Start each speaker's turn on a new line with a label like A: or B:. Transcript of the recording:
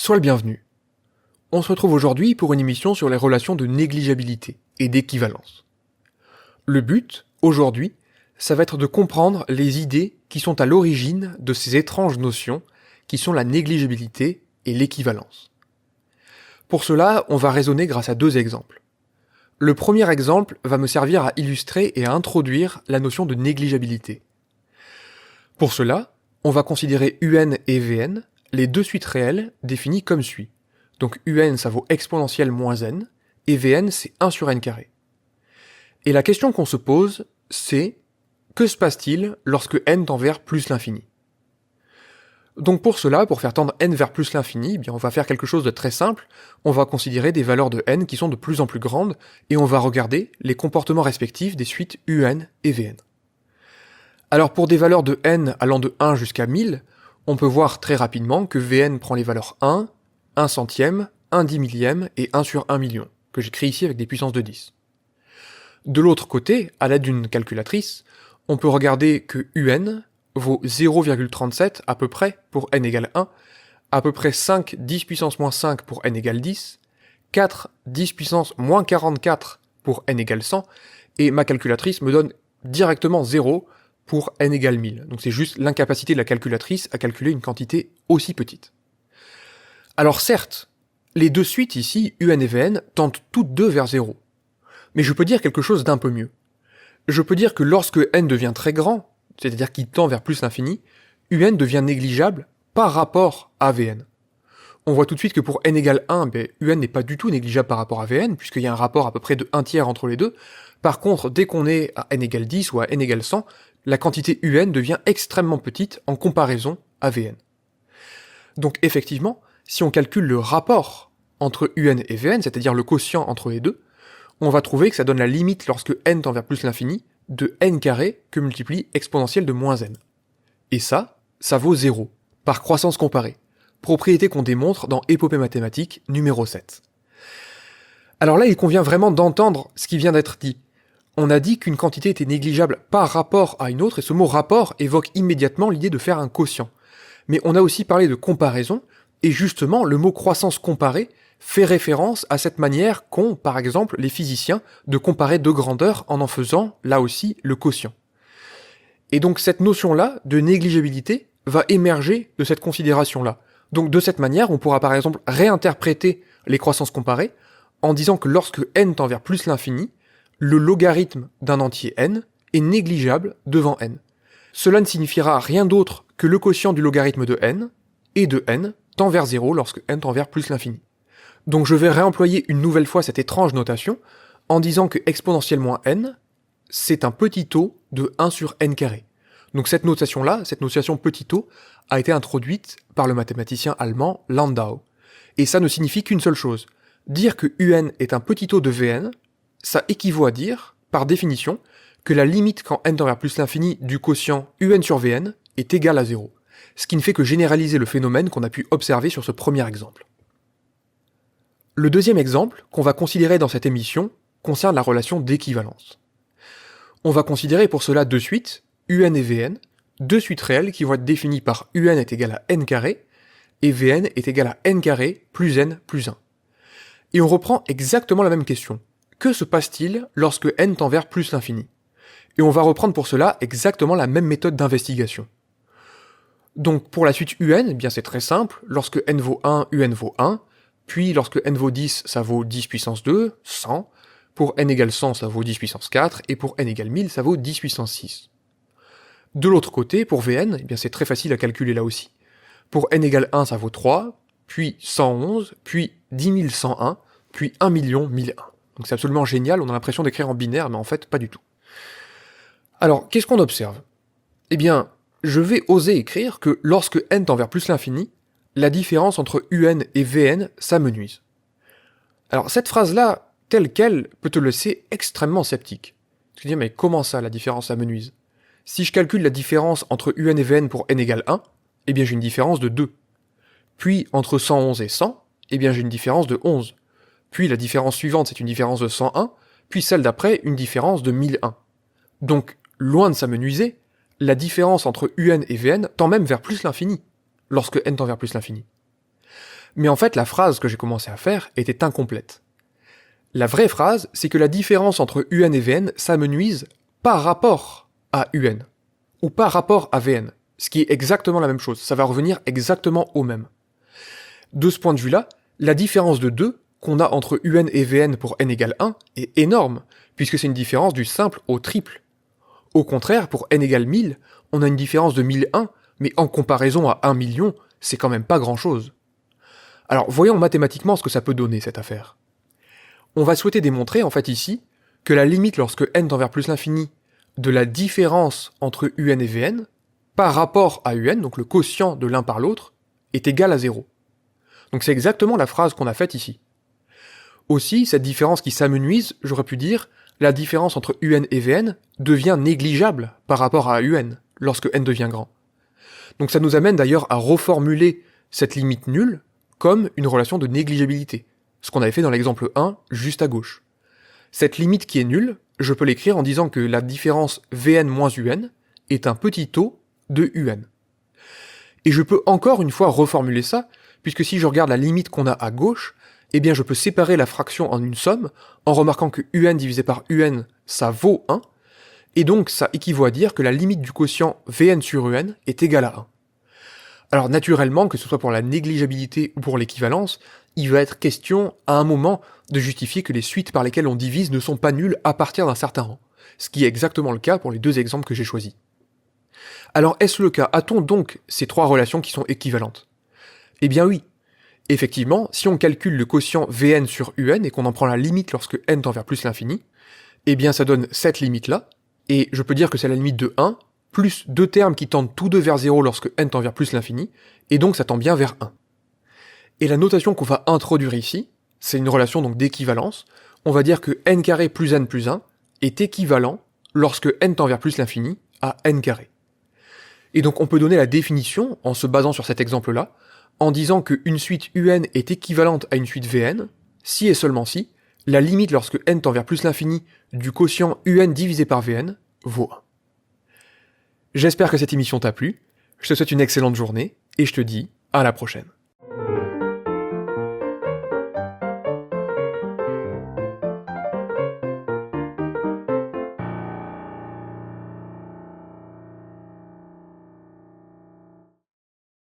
A: Sois le bienvenu. On se retrouve aujourd'hui pour une émission sur les relations de négligeabilité et d'équivalence. Le but, aujourd'hui, ça va être de comprendre les idées qui sont à l'origine de ces étranges notions qui sont la négligeabilité et l'équivalence. Pour cela, on va raisonner grâce à deux exemples. Le premier exemple va me servir à illustrer et à introduire la notion de négligeabilité. Pour cela, on va considérer UN et Vn, les deux suites réelles définies comme suit. Donc UN ça vaut exponentielle moins n, et Vn c'est 1 sur n carré. Et la question qu'on se pose, c'est que se passe-t-il lorsque n tend vers plus l'infini? Donc pour cela, pour faire tendre n vers plus l'infini, eh bien on va faire quelque chose de très simple, on va considérer des valeurs de n qui sont de plus en plus grandes, et on va regarder les comportements respectifs des suites UN et Vn. Alors pour des valeurs de n allant de 1 jusqu'à 1000, on peut voir très rapidement que Vn prend les valeurs 1, 1 centième, 1 dix millième et 1 sur 1 million, que j'écris ici avec des puissances de 10. De l'autre côté, à l'aide d'une calculatrice, on peut regarder que UN vaut 0,37 à peu près pour n égale 1, à peu près 5 10 puissance moins 5 pour n égale 10, 4 10 puissance moins 44 pour n égale 100, et ma calculatrice me donne directement 0 pour n égale 1000. Donc c'est juste l'incapacité de la calculatrice à calculer une quantité aussi petite. Alors certes, les deux suites ici, UN et Vn, tendent toutes deux vers 0. Mais je peux dire quelque chose d'un peu mieux. Je peux dire que lorsque n devient très grand, c'est-à-dire qu'il tend vers plus l'infini, UN devient négligeable par rapport à Vn. On voit tout de suite que pour n égale 1, UN n'est pas du tout négligeable par rapport à Vn, puisqu'il y a un rapport à peu près de 1 tiers entre les deux. Par contre, dès qu'on est à n égale 10 ou à n égale 100, la quantité UN devient extrêmement petite en comparaison à Vn. Donc effectivement, si on calcule le rapport entre UN et Vn, c'est-à-dire le quotient entre les deux, on va trouver que ça donne la limite lorsque n tend vers plus l'infini de n carré que multiplie exponentielle de moins n. Et ça vaut 0, par croissance comparée, propriété qu'on démontre dans Épopée mathématique numéro 7. Alors là, il convient vraiment d'entendre ce qui vient d'être dit. On a dit qu'une quantité était négligeable par rapport à une autre, et ce mot rapport évoque immédiatement l'idée de faire un quotient. Mais on a aussi parlé de comparaison, et justement, le mot croissance comparée fait référence à cette manière qu'ont, par exemple, les physiciens de comparer deux grandeurs en faisant, là aussi, le quotient. Et donc cette notion-là, de négligeabilité, va émerger de cette considération-là. Donc de cette manière, on pourra par exemple réinterpréter les croissances comparées en disant que lorsque n tend vers plus l'infini, le logarithme d'un entier n est négligeable devant n. Cela ne signifiera rien d'autre que le quotient du logarithme de n, et de n tend vers 0 lorsque n tend vers plus l'infini. Donc je vais réemployer une nouvelle fois cette étrange notation en disant que exponentielle moins n, c'est un petit taux de 1 sur n carré. Donc cette notation-là, cette notation petit taux, a été introduite par le mathématicien allemand Landau. Et ça ne signifie qu'une seule chose. Dire que UN est un petit taux de Vn, ça équivaut à dire, par définition, que la limite quand n tend vers plus l'infini du quotient UN sur Vn est égale à 0. Ce qui ne fait que généraliser le phénomène qu'on a pu observer sur ce premier exemple. Le deuxième exemple qu'on va considérer dans cette émission concerne la relation d'équivalence. On va considérer pour cela deux suites, UN et Vn, deux suites réelles qui vont être définies par UN est égal à n carré, et Vn est égal à n carré plus n plus 1. Et on reprend exactement la même question. Que se passe-t-il lorsque n tend vers plus l'infini? Et on va reprendre pour cela exactement la même méthode d'investigation. Donc pour la suite UN, eh bien c'est très simple, lorsque n vaut 1, UN vaut 1, puis lorsque n vaut 10, ça vaut 10 puissance 2, 100, pour n égale 100, ça vaut 10 puissance 4, et pour n égale 1000, ça vaut 10 puissance 6. De l'autre côté, pour Vn, eh bien c'est très facile à calculer là aussi. Pour n égale 1, ça vaut 3, puis 111, puis 10 101, puis 1 1001. Donc c'est absolument génial, on a l'impression d'écrire en binaire, mais en fait pas du tout. Alors, qu'est-ce qu'on observe? Eh bien, je vais oser écrire que lorsque n tend vers plus l'infini, la différence entre UN et Vn s'amenuise. Alors cette phrase-là, telle qu'elle, peut te laisser extrêmement sceptique. Tu te dis, mais comment ça, la différence s'amenuise? Si je calcule la différence entre UN et Vn pour n égale 1, eh bien j'ai une différence de 2. Puis entre 111 et 100, eh bien j'ai une différence de 11. Puis la différence suivante, c'est une différence de 101, puis celle d'après, une différence de 1001. Donc, loin de s'amenuiser, la différence entre UN et Vn tend même vers plus l'infini, lorsque n tend vers plus l'infini. Mais en fait, la phrase que j'ai commencé à faire était incomplète. La vraie phrase, c'est que la différence entre UN et Vn s'amenuise par rapport à UN, ou par rapport à Vn, ce qui est exactement la même chose, ça va revenir exactement au même. De ce point de vue-là, la différence de 2 qu'on a entre UN et Vn pour n égale 1 est énorme, puisque c'est une différence du simple au triple. Au contraire, pour n égale 1000, on a une différence de 1001, mais en comparaison à 1 million, c'est quand même pas grand-chose. Alors voyons mathématiquement ce que ça peut donner cette affaire. On va souhaiter démontrer en fait ici que la limite lorsque n tend vers plus l'infini de la différence entre UN et Vn par rapport à UN, donc le quotient de l'un par l'autre, est égal à 0. Donc c'est exactement la phrase qu'on a faite ici. Aussi, cette différence qui s'amenuise, j'aurais pu dire, la différence entre UN et Vn devient négligeable par rapport à UN, lorsque n devient grand. Donc ça nous amène d'ailleurs à reformuler cette limite nulle comme une relation de négligeabilité, ce qu'on avait fait dans l'exemple 1, juste à gauche. Cette limite qui est nulle, je peux l'écrire en disant que la différence Vn moins UN est un petit taux de UN. Et je peux encore une fois reformuler ça, puisque si je regarde la limite qu'on a à gauche, eh bien je peux séparer la fraction en une somme, en remarquant que UN divisé par UN, ça vaut 1, et donc ça équivaut à dire que la limite du quotient Vn sur UN est égale à 1. Alors naturellement, que ce soit pour la négligeabilité ou pour l'équivalence, il va être question à un moment de justifier que les suites par lesquelles on divise ne sont pas nulles à partir d'un certain rang, ce qui est exactement le cas pour les deux exemples que j'ai choisis. Alors est-ce le cas? A-t-on donc ces trois relations qui sont équivalentes? Eh bien oui. Effectivement, si on calcule le quotient Vn sur Un et qu'on en prend la limite lorsque n tend vers plus l'infini, eh bien ça donne cette limite-là, et je peux dire que c'est la limite de 1, plus deux termes qui tendent tous deux vers 0 lorsque n tend vers plus l'infini, et donc ça tend bien vers 1. Et la notation qu'on va introduire ici, c'est une relation donc d'équivalence, on va dire que n carré plus n plus 1 est équivalent lorsque n tend vers plus l'infini à n carré. Et donc on peut donner la définition, en se basant sur cet exemple-là, en disant qu'une suite UN est équivalente à une suite Vn, si et seulement si, la limite lorsque n tend vers plus l'infini du quotient UN divisé par Vn vaut 1. J'espère que cette émission t'a plu, je te souhaite une excellente journée, et je te dis à la prochaine.